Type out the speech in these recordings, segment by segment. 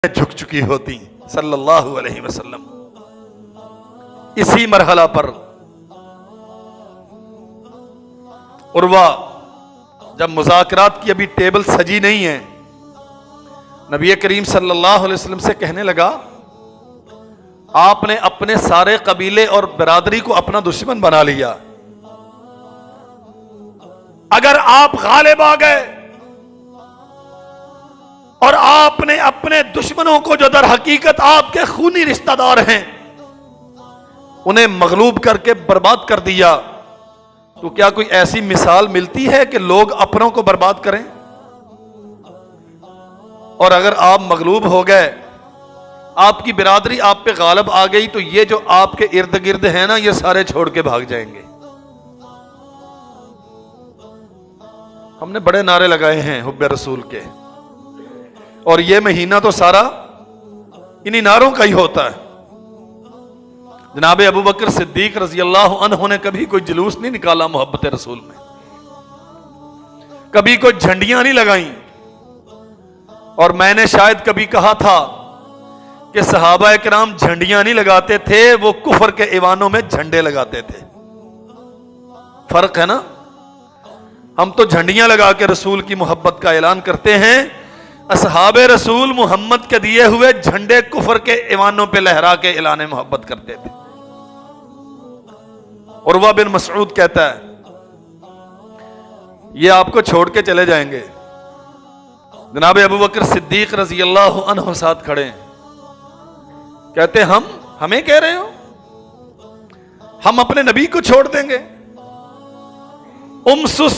झुक चुकी होती सल्लल्लाहु अलैहि वसल्लम। इसी मरहला पर उर्वा जब मुज़ाकरात की अभी टेबल सजी नहीं है, नबी करीम सल्लल्लाहु अलैहि वसल्लम से कहने लगा, आपने अपने सारे कबीले और बिरादरी को अपना दुश्मन बना लिया। अगर आप गालिब आ गए और आपने अपने दुश्मनों को जो दर हकीकत आपके खूनी रिश्तेदार हैं उन्हें मगलूब करके बर्बाद कर दिया, तो क्या कोई ऐसी मिसाल मिलती है कि लोग अपनों को बर्बाद करें? और अगर आप मगलूब हो गए, आपकी बिरादरी आप पे गालिब आ गई, तो ये जो आपके इर्द गिर्द हैं ना, ये सारे छोड़ के भाग जाएंगे। हमने बड़े नारे लगाए हैं हुब्बे रसूल के, और ये महीना तो सारा इन्हीं नारों का ही होता है। जनाब अबू बकर सिद्दीक रजी अल्लाह अन्हु ने कभी कोई जुलूस नहीं निकाला मोहब्बत रसूल में, कभी कोई झंडियां नहीं लगाई। और मैंने शायद कभी कहा था कि सहाबा किराम झंडियां नहीं लगाते थे, वो कुफर के ईवानों में झंडे लगाते थे। फर्क है ना। हम तो झंडियां लगा के रसूल की मोहब्बत का ऐलान करते हैं, असहाबे रसूल मोहम्मद के दिए हुए झंडे कुफर के ईवानों पे लहरा के ऐलान मोहब्बत करते थे। उर्वा बिन मसऊद कहता है, ये आपको छोड़ के चले जाएंगे। जनाब अबू बकर सिद्दीक रजी अल्लाह अन्हु साथ खड़े हैं, कहते हमें कह रहे हो हम अपने नबी को छोड़ देंगे? उमसुस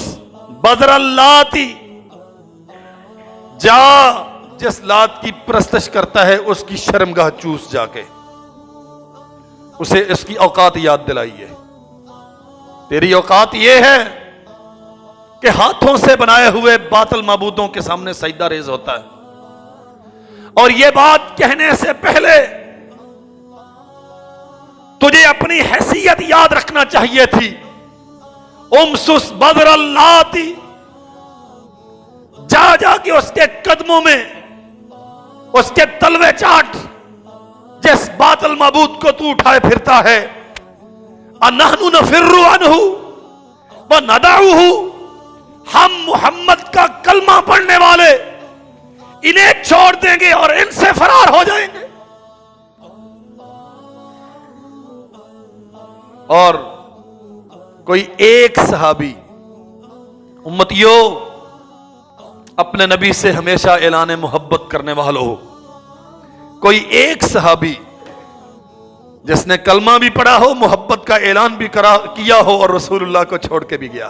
बदरल्लाती, जा जिस लात की प्रस्तश करता है उसकी शर्मगाह चूस जाके उसे इसकी औकात याद दिलाइए। तेरी औकात यह है कि हाथों से बनाए हुए बातिल माबूदों के सामने सजदा रेज होता है। और यह बात कहने से पहले तुझे अपनी हैसियत याद रखना चाहिए थी। उमसुस बदरल्लाती, जा जाके उसके कदमों में उसके तलवे चाट, जिस बातिल माबूद को तू उठाए फिरता है। अनहनु नफिर्रु अनहु व नदउहु, हम मोहम्मद का कलमा पढ़ने वाले इन्हें छोड़ देंगे और इनसे फरार हो जाएंगे। और कोई एक सहाबी, उम्मतियों अपने नबी से हमेशा ऐलान मोहब्बत करने वालों, कोई एक सहाबी जिसने कलमा भी पढ़ा हो, मोहब्बत का ऐलान भी किया हो और रसूलुल्लाह को छोड़ के भी गया।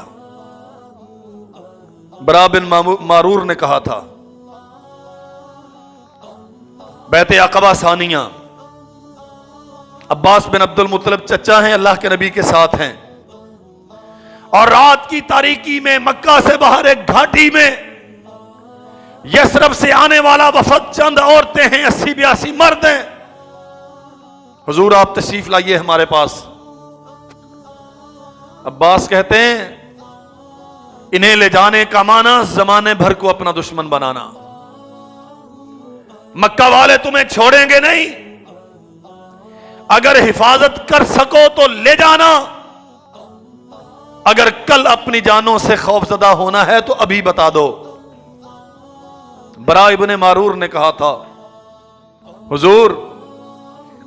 बरा बिन मारूर ने कहा था, बैते अक़बा सानिया, अब्बास बिन अब्दुल मुत्तलिब चचा हैं, अल्लाह के नबी के साथ हैं, और रात की तारीकी में मक्का से बाहर एक घाटी में यसरब से आने वाला वफद चंद औरतें हैं, 80-82 मर्द हैं। हुजूर आप तशरीफ लाइए हमारे पास। अब्बास कहते हैं, इन्हें ले जाने का माना जमाने भर को अपना दुश्मन बनाना। मक्का वाले तुम्हें छोड़ेंगे नहीं, अगर हिफाजत कर सको तो ले जाना, अगर कल अपनी जानों से खौफजदा होना है तो अभी बता दो। बरा इब्ने मारूर ने कहा था, हुजूर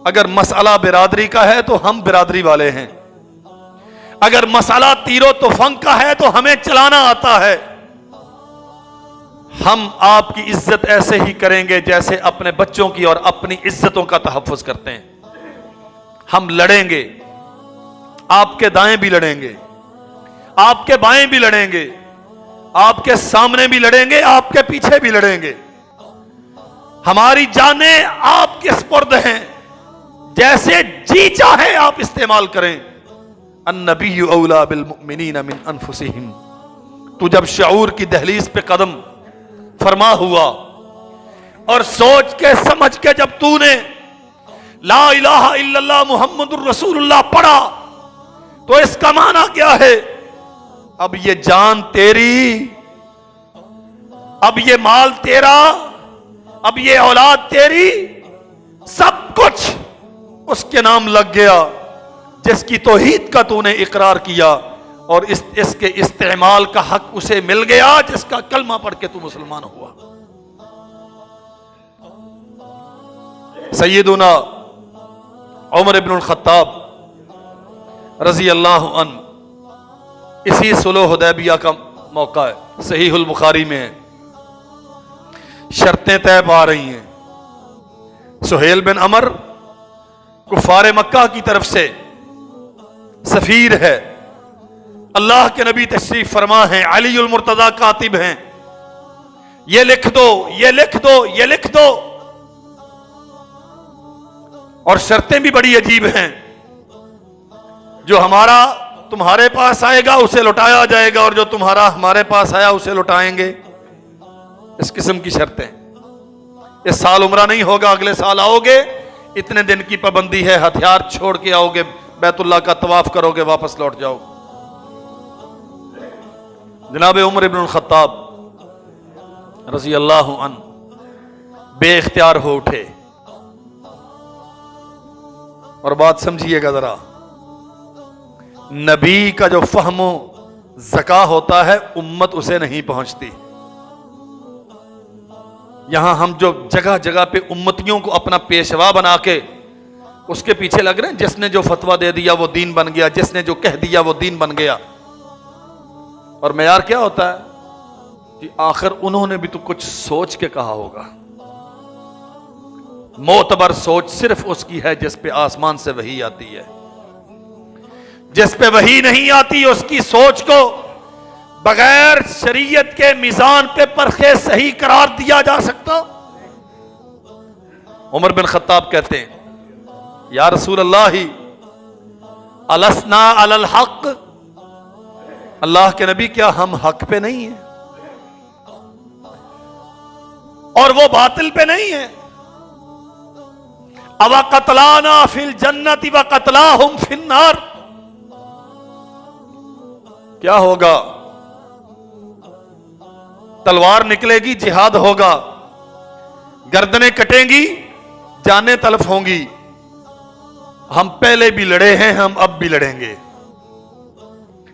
अगर मसला बिरादरी का है तो हम बिरादरी वाले हैं, अगर मसला तीरो तुफंग का है तो हमें चलाना आता है। हम आपकी इज्जत ऐसे ही करेंगे जैसे अपने बच्चों की और अपनी इज्जतों का तहफ्फुज करते हैं। हम लड़ेंगे, आपके दाएं भी लड़ेंगे, आपके बाएं भी लड़ेंगे, आपके सामने भी लड़ेंगे, आपके पीछे भी लड़ेंगे। हमारी जानें आपके स्पुर्द हैं, जैसे जी चाहे आप इस्तेमाल करें। अन्नबिय्यु औला बिल मुमिनीना मिन अनफुसिहिम। तू जब शऊर की दहलीज पे कदम फरमा हुआ और सोच के समझ के जब तूने ला इलाहा इल्लल्लाह मुहम्मदुर रसूलुल्लाह पढ़ा, तो इसका माना क्या है? अब ये जान तेरी, अब ये माल तेरा, अब ये औलाद तेरी सब कुछ उसके नाम लग गया जिसकी तौहीद का तूने इकरार किया, और इसके इस्तेमाल का हक उसे मिल गया जिसका कलमा पढ़ के तू मुसलमान हुआ। सैयदुना उमर इब्नुल खत्ताब रजी अल्लाह अन्हु, इसी सुलह हुदैबिया का मौका है, सहीहुल बुखारी में है, शर्तें तय पा रही हैं। सुहेल बिन अमर कुफार मक्का की तरफ से सफीर है, अल्लाह के नबी तशरीफ फरमा है, अली उल मुर्तजा कातिब हैं, ये लिख दो, ये लिख दो, ये लिख दो। और शर्तें भी बड़ी अजीब हैं, जो हमारा तुम्हारे पास आएगा उसे लौटाया जाएगा, और जो तुम्हारा हमारे पास आया उसे लौटाएंगे, इस किस्म की शर्तें। इस साल उम्रा नहीं होगा, अगले साल आओगे, इतने दिन की पाबंदी है, हथियार छोड़ के आओगे, बैतुल्लाह का तवाफ करोगे, वापस लौट जाओ। जनाब उमर इब्नुल खत्ताब रजी अल्लाह अन्हु बेइख्तियार हो उठे, और बात समझिएगा जरा, नबी का जो फहमो ज़का होता है उम्मत उसे नहीं पहुंचती। यहां हम जो जगह जगह पे उम्मतियों को अपना पेशवा बना के उसके पीछे लग रहे हैं, जिसने जो फतवा दे दिया वो दीन बन गया, जिसने जो कह दिया वो दीन बन गया। और मेयार क्या होता है कि आखिर उन्होंने भी तो कुछ सोच के कहा होगा। मोतबर सोच सिर्फ उसकी है जिस पे आसमान से वही आती है, जिस पे वही नहीं आती उसकी सोच को बगैर शरीयत के मिजान पे परखे सही करार दिया जा सकता। उमर बिन खत्ताब कहते हैं, या रसूल अल्लाह अलसना अलल हक, अल्लाह के नबी क्या हम हक पे नहीं है और वो बातिल पे नहीं है? अवा कतलाना फिल जन्नति व कतलाहुम फिन नार, क्या होगा? तलवार निकलेगी, जिहाद होगा, गर्दनें कटेंगी, जानें तलफ होंगी। हम पहले भी लड़े हैं, हम अब भी लड़ेंगे,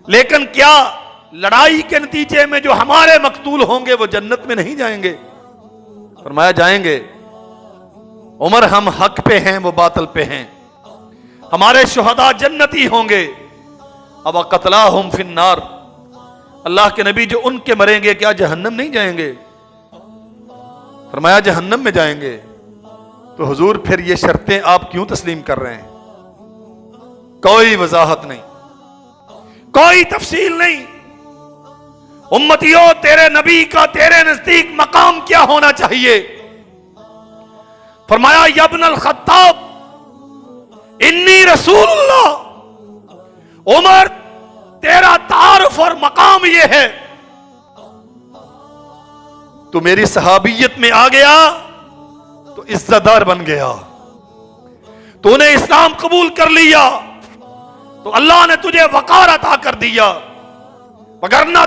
लेकिन क्या लड़ाई के नतीजे में जो हमारे मकतूल होंगे वो जन्नत में नहीं जाएंगे? फरमाया जाएंगे। उमर हम हक पे हैं, वो बातिल पे हैं, हमारे शुहदा जन्नती होंगे। अब कतलाहुम फिन्नार, अल्लाह के नबी जो उनके मरेंगे क्या जहन्नम नहीं जाएंगे? फरमाया जहन्नम में जाएंगे। तो हुजूर फिर ये शर्तें आप क्यों तस्लीम कर रहे हैं? कोई वजाहत नहीं, कोई तफसील नहीं। उम्मतियों, तेरे नबी का तेरे नजदीक मकाम क्या होना चाहिए? फरमाया यब्नल खत्ताब इन्नी रसूलुल्लाह, उमर तेरा तारुफ और मकाम यह है, तू मेरी सहाबियत में आ गया तो इज्जतदार बन गया, तूने इस्लाम कबूल कर लिया तो अल्लाह ने तुझे वकार अता कर दिया, वगरना